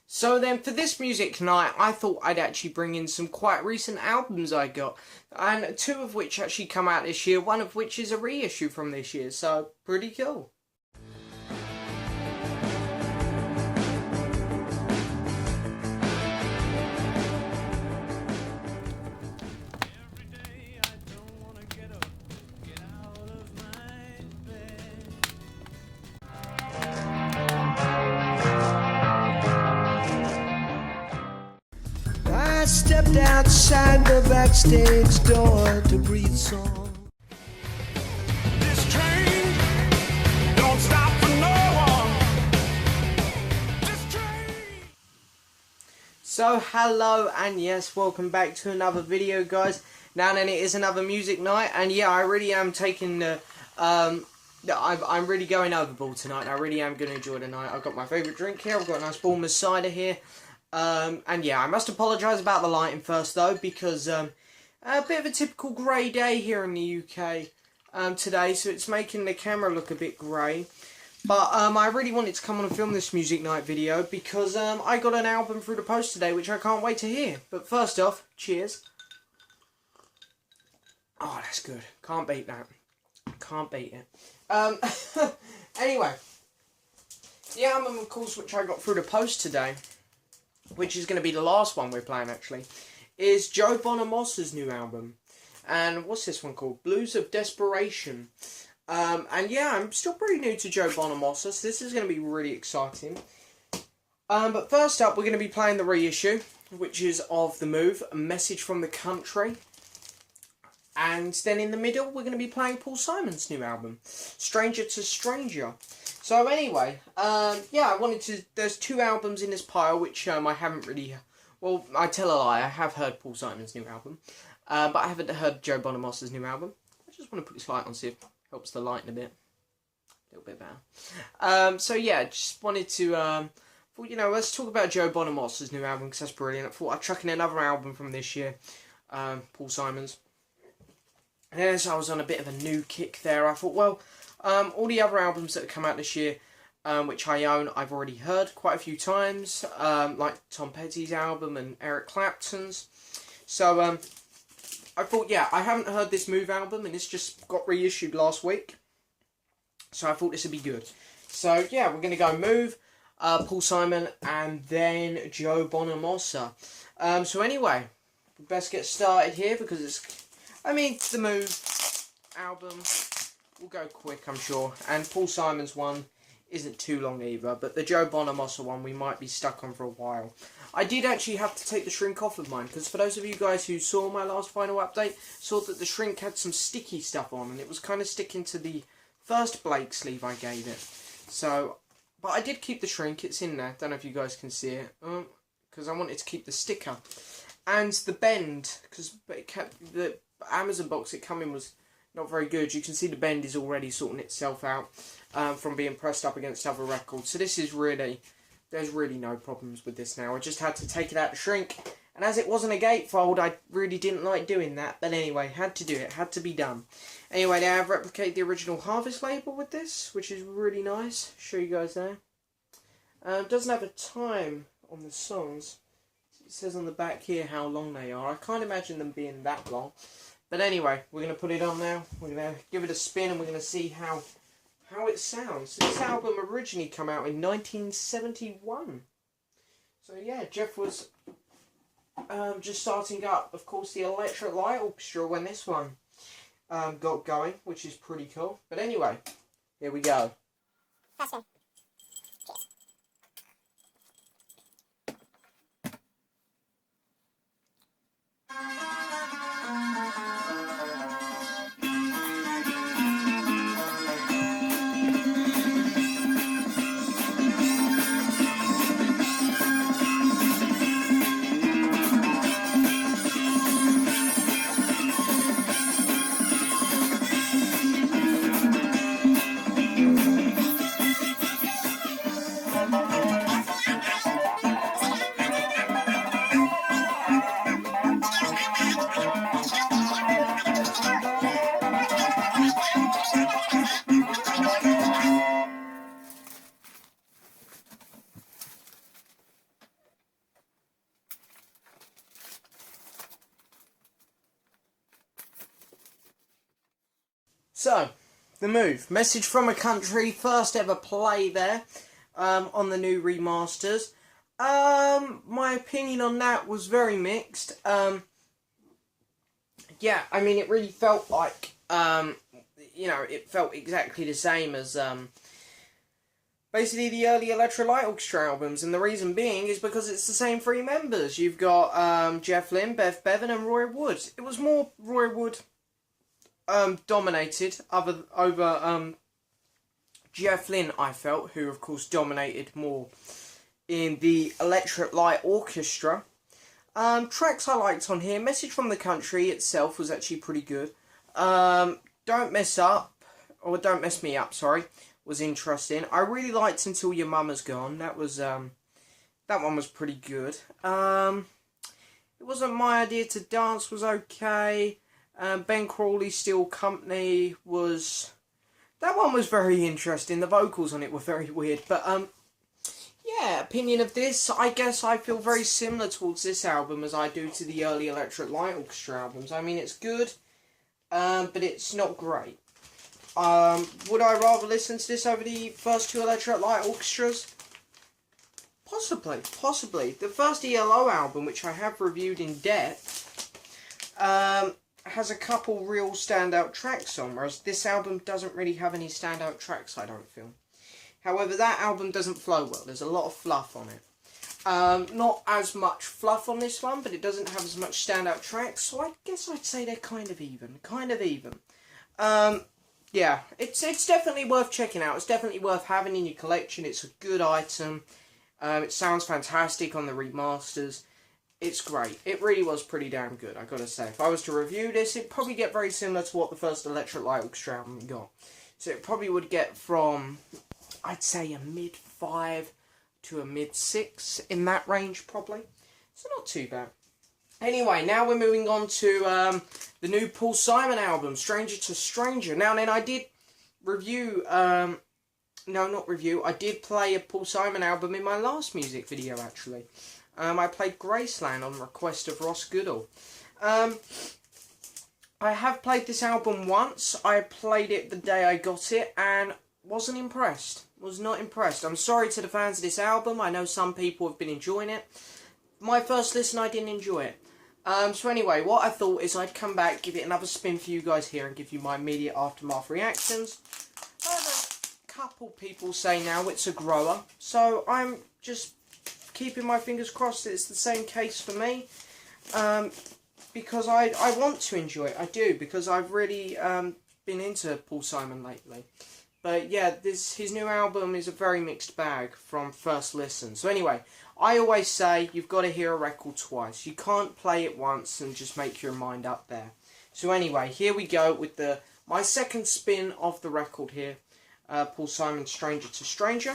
So then for this music night, I thought I'd actually bring in some quite recent albums I got. And two of which actually come out this year, one of which is a reissue from this year, so pretty cool. I stepped outside the backstage door to breathe song. This train don't stop for no one. This train. So hello and yes, welcome back to another video, guys. Now then, it is another music night, and yeah, I really am taking the I'm really going overboard tonight. I really am going to enjoy the night. I've got my favourite drink here. I've got a nice Bournemouth cider here. And yeah, I must apologise about the lighting first though, because a bit of a typical grey day here in the UK today, so it's making the camera look a bit grey. But I really wanted to come on and film this music night video because I got an album through the post today which I can't wait to hear. But first off, cheers. Oh, that's good. Can't beat that. Can't beat it. Anyway, the album, of course, which I got through the post today, which is going to be the last one we're playing actually, is Joe Bonamassa's new album. And what's this one called? Blues of Desperation. And yeah, I'm still pretty new to Joe Bonamassa, so this is going to be really exciting. But first up, we're going to be playing the reissue, which is of The Move, A Message from the Country. And then in the middle, we're going to be playing Paul Simon's new album, Stranger to Stranger. So anyway, yeah, I wanted to... There's two albums in this pile, which I haven't really... Well, I tell a lie, I have heard Paul Simon's new album. But I haven't heard Joe Bonamassa's new album. I just want to put this light on, see if it helps the lighten a bit. A little bit better. So yeah, just wanted to... thought, you know, let's talk about Joe Bonamassa's new album, because that's brilliant. I thought I'd chuck in another album from this year, Paul Simon's. And as I was on a bit of a new kick there, I thought, well, all the other albums that have come out this year, which I own, I've already heard quite a few times, like Tom Petty's album and Eric Clapton's. So I thought, yeah, I haven't heard this Move album, and it's just got reissued last week. So I thought this would be good. So yeah, we're going to go Move, Paul Simon, and then Joe Bonamassa. So anyway, we best get started here because it's... I mean, the Move album will go quick, I'm sure. And Paul Simon's one isn't too long either. But the Joe Bonamassa one we might be stuck on for a while. I did actually have to take the shrink off of mine, because for those of you guys who saw my last final update, saw that the shrink had some sticky stuff on, and it was kind of sticking to the first Blake sleeve I gave it. So, but I did keep the shrink, it's in there. Don't know if you guys can see it, because I wanted to keep the sticker. And the bend, because it kept the Amazon box it come in was not very good. You can see the bend is already sorting itself out from being pressed up against other records. So this is really, there's really no problems with this now. I just had to take it out to shrink. And as it wasn't a gatefold, I really didn't like doing that. But anyway, had to do it. Had to be done. Anyway, now I've replicated the original Harvest label with this, which is really nice. Show you guys there. Doesn't have a time on the songs. It says on the back here how long they are. I can't imagine them being that long. But anyway, we're going to put it on now. We're going to give it a spin and we're going to see how it sounds. This album originally came out in 1971. So yeah, Jeff was just starting up, of course, the Electric Light Orchestra when this one got going, which is pretty cool. But anyway, here we go. First spin. So, The Move, Message from a Country, first ever play there on the new remasters. My opinion on that was very mixed. Yeah, I mean, it really felt like, it felt exactly the same as basically the early Electro Light Orchestra albums, and the reason being is because it's the same three members. You've got Jeff Lynne, Bev Bevan, and Roy Wood. It was more Roy Wood dominated over Jeff Lynne, I felt, who of course dominated more in the Electric Light Orchestra. Tracks I liked on here, Message from the Country itself was actually pretty good. Don't Mess Me Up, was interesting. I really liked Until Your Mama's Gone. That one was pretty good. It Wasn't My Idea to Dance was okay. Ben Crawley's Still Company that one was very interesting. The vocals on it were very weird, but yeah, opinion of this, I guess I feel very similar towards this album as I do to the early Electric Light Orchestra albums. I mean, it's good, but it's not great. Would I rather listen to this over the first two Electric Light Orchestras? Possibly. The first ELO album, which I have reviewed in depth, has a couple real standout tracks on, whereas this album doesn't really have any standout tracks, I don't feel. However, that album doesn't flow well. There's a lot of fluff on it. Not as much fluff on this one, but it doesn't have as much standout tracks, so I guess I'd say they're kind of even. Yeah, it's definitely worth checking out. It's definitely worth having in your collection. It's a good item. It sounds fantastic on the remasters. It's great. It really was pretty damn good, I gotta say. If I was to review this, it'd probably get very similar to what the first Electric Light Orchestra album got. So it probably would get from, I'd say, a mid-5 to a mid-6, in that range, probably. So not too bad. Anyway, now we're moving on to the new Paul Simon album, Stranger to Stranger. Now then, I did review, I did play a Paul Simon album in my last music video, actually. I played Graceland on request of Ross Goodall. I have played this album once. I played it the day I got it, and wasn't impressed. Was not impressed. I'm sorry to the fans of this album. I know some people have been enjoying it. My first listen, I didn't enjoy it. So anyway, what I thought is I'd come back, give it another spin for you guys here, and give you my immediate aftermath reactions. However, a couple people say now it's a grower, so I'm just keeping my fingers crossed that it's the same case for me. Because I want to enjoy it. I do, because I've really been into Paul Simon lately. But yeah, his new album is a very mixed bag from first listen. So anyway, I always say you've got to hear a record twice. You can't play it once and just make your mind up there. So anyway, here we go with my second spin of the record here. Paul Simon's Stranger to Stranger.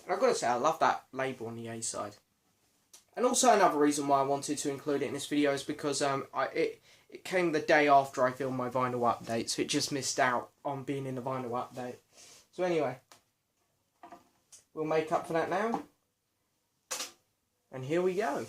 And I've got to say, I love that label on the A side. And also another reason why I wanted to include it in this video is because it came the day after I filmed my vinyl update, so it just missed out on being in the vinyl update. So anyway, we'll make up for that now. And here we go.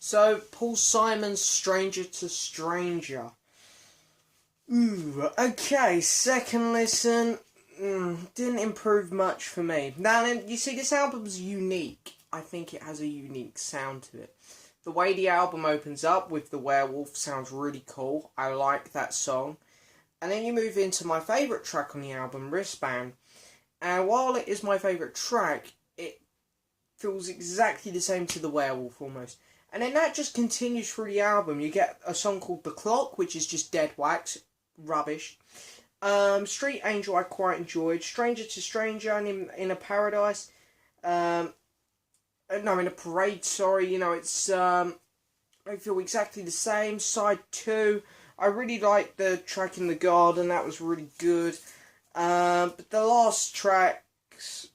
So, Paul Simon's Stranger to Stranger. Ooh, okay, second listen, didn't improve much for me. Now then, you see, this album's unique. I think it has a unique sound to it. The way the album opens up with the werewolf sounds really cool. I like that song. And then you move into my favourite track on the album, Wristband. And while it is my favourite track, it feels exactly the same to the werewolf almost. And then that just continues through the album. You get a song called The Clock, which is just dead wax, rubbish. Street Angel I quite enjoyed. Stranger to Stranger and In a Paradise. No, In a Parade, sorry. You know, it's, I feel exactly the same. Side 2. I really liked the track In the Garden. That was really good. But the last tracks,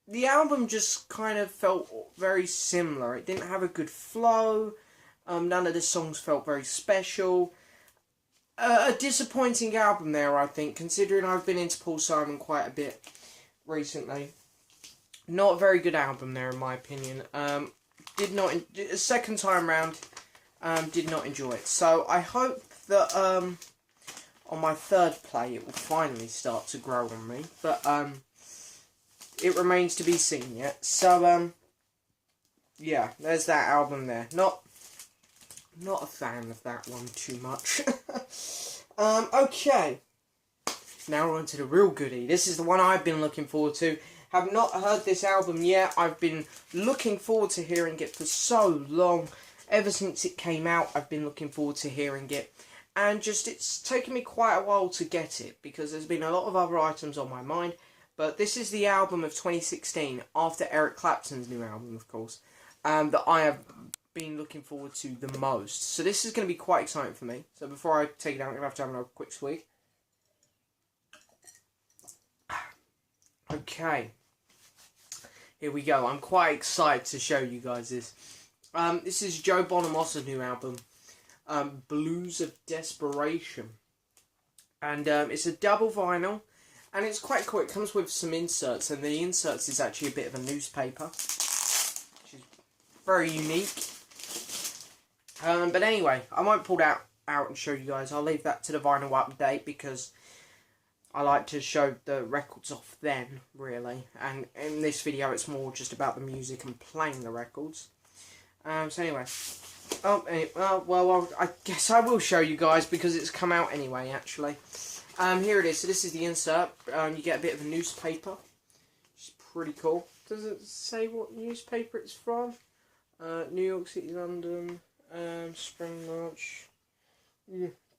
the album just kind of felt very similar. It didn't have a good flow. None of the songs felt very special. A disappointing album there, I think, considering I've been into Paul Simon quite a bit recently. Not a very good album there, in my opinion. Second time round, did not enjoy it. So I hope that on my third play it will finally start to grow on me. But it remains to be seen yet. So yeah, there's that album there. Not a fan of that one too much. Okay. Now we're on to the real goodie. This is the one I've been looking forward to. Have not heard this album yet. I've been looking forward to hearing it for so long. Ever since it came out, I've been looking forward to hearing it. And just, it's taken me quite a while to get it, because there's been a lot of other items on my mind. But this is the album of 2016, after Eric Clapton's new album, of course, that I have been looking forward to the most. So this is going to be quite exciting for me. So before I take it out, I'm going to have a quick swig. Okay. Here we go. I'm quite excited to show you guys this. This is Joe Bonamassa's new album, Blues of Desperation. And it's a double vinyl. And it's quite cool. It comes with some inserts. And the inserts is actually a bit of a newspaper, which is very unique. But anyway, I won't pull that out and show you guys. I'll leave that to the vinyl update, because I like to show the records off then, really. And in this video, it's more just about the music and playing the records. So anyway. Well, I guess I will show you guys, because it's come out anyway, actually. Here it is. So this is the insert. You get a bit of a newspaper, which is pretty cool. Does it say what newspaper it's from? New York City, London, Spring, March.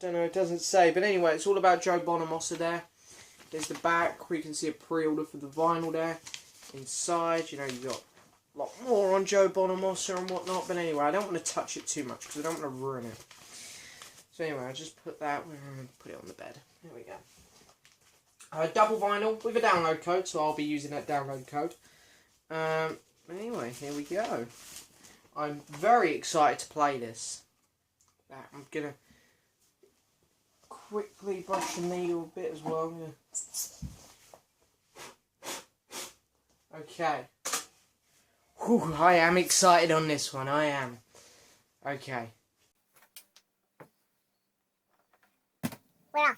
Don't know, it doesn't say. But anyway, it's all about Joe Bonamassa there. There's the back, where you can see a pre-order for the vinyl there. Inside, you know, you've got a lot more on Joe Bonamassa and whatnot. But anyway, I don't want to touch it too much, because I don't want to ruin it. So anyway, I just put that, put it on the bed. There we go. Double vinyl with a download code, so I'll be using that download code. Anyway, here we go. I'm very excited to play this. I'm going to quickly brush the needle a bit as well. Yeah. Okay. Whew, I am excited on this one, I am. Okay. We're off.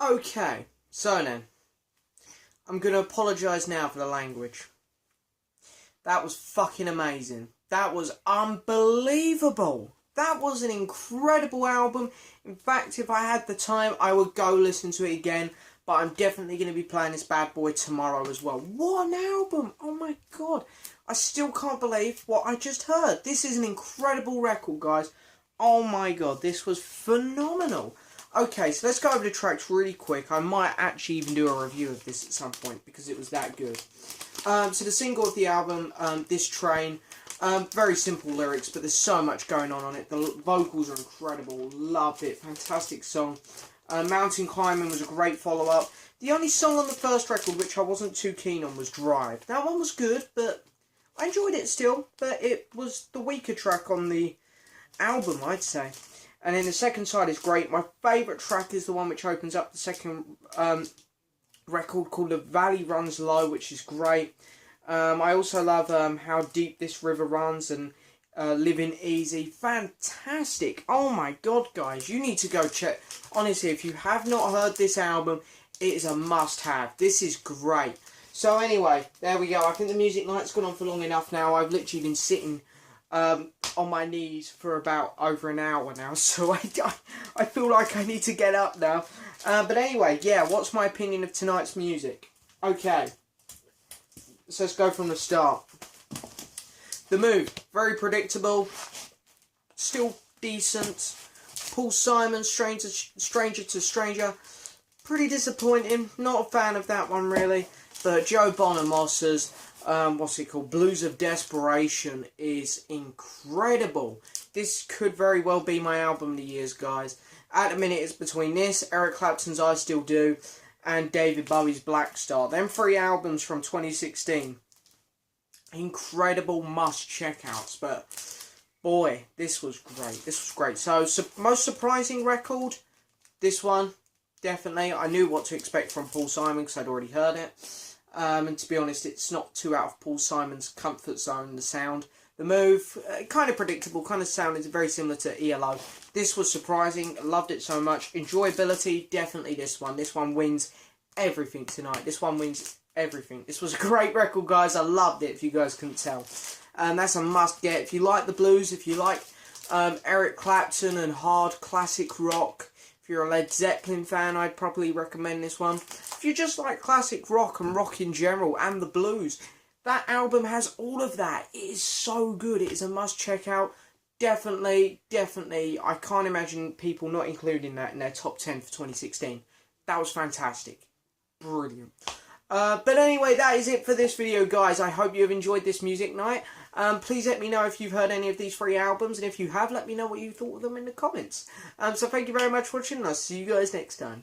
Okay, so then, I'm going to apologise now for the language. That was fucking amazing. That was unbelievable. That was an incredible album. In fact, if I had the time, I would go listen to it again. But I'm definitely going to be playing this bad boy tomorrow as well. What an album! Oh my god. I still can't believe what I just heard. This is an incredible record, guys. Oh my god, this was phenomenal. Okay, so let's go over the tracks really quick. I might actually even do a review of this at some point because it was that good. So the single of the album, This Train, very simple lyrics, but there's so much going on it. The vocals are incredible. Loved it. Fantastic song. Mountain Climbing was a great follow-up. The only song on the first record which I wasn't too keen on was Drive. That one was good, but I enjoyed it still, but it was the weaker track on the album, I'd say. And then the second side is great. My favourite track is the one which opens up the second record, called The Valley Runs Low, which is great. I also love How Deep This River Runs and Living Easy. Fantastic. Oh my god, guys, you need to go check. Honestly, if you have not heard this album, it is a must-have. This is great. So anyway, there we go. I think the music night's gone on for long enough now. I've literally been sitting on my knees for about over an hour now, so I feel like I need to get up now. But anyway, yeah, what's my opinion of tonight's music? Okay, so let's go from the start. The Move, very predictable, still decent. Paul Simon, Stranger to Stranger, pretty disappointing. Not a fan of that one really. But Joe Bonamassa's, what's it called, Blues of Desperation is incredible. This could very well be my album of the years, guys. At the minute it's between this, Eric Clapton's I Still Do, and David Bowie's Black Star. Them three albums from 2016. Incredible must check outs, but boy, this was great. This was great. So most surprising record, this one, definitely. I knew what to expect from Paul Simon because I'd already heard it. And to be honest, it's not too out of Paul Simon's comfort zone, the sound. The Move, kind of predictable, kind of sounded very similar to ELO. This was surprising, loved it so much. Enjoyability, definitely this one. This one wins everything tonight. This one wins everything. This was a great record, guys. I loved it, if you guys couldn't tell. That's a must get. If you like the blues, if you like Eric Clapton and hard classic rock, if you're a Led Zeppelin fan, I'd probably recommend this one. If you just like classic rock and rock in general and the blues, that album has all of that. It is so good. It is a must check out. Definitely, definitely. I can't imagine people not including that in their top 10 for 2016. That was fantastic. Brilliant. But anyway, that is it for this video, guys. I hope you have enjoyed this music night. Please let me know if you've heard any of these three albums, and if you have, let me know what you thought of them in the comments. So thank you very much for watching, and I'll see you guys next time.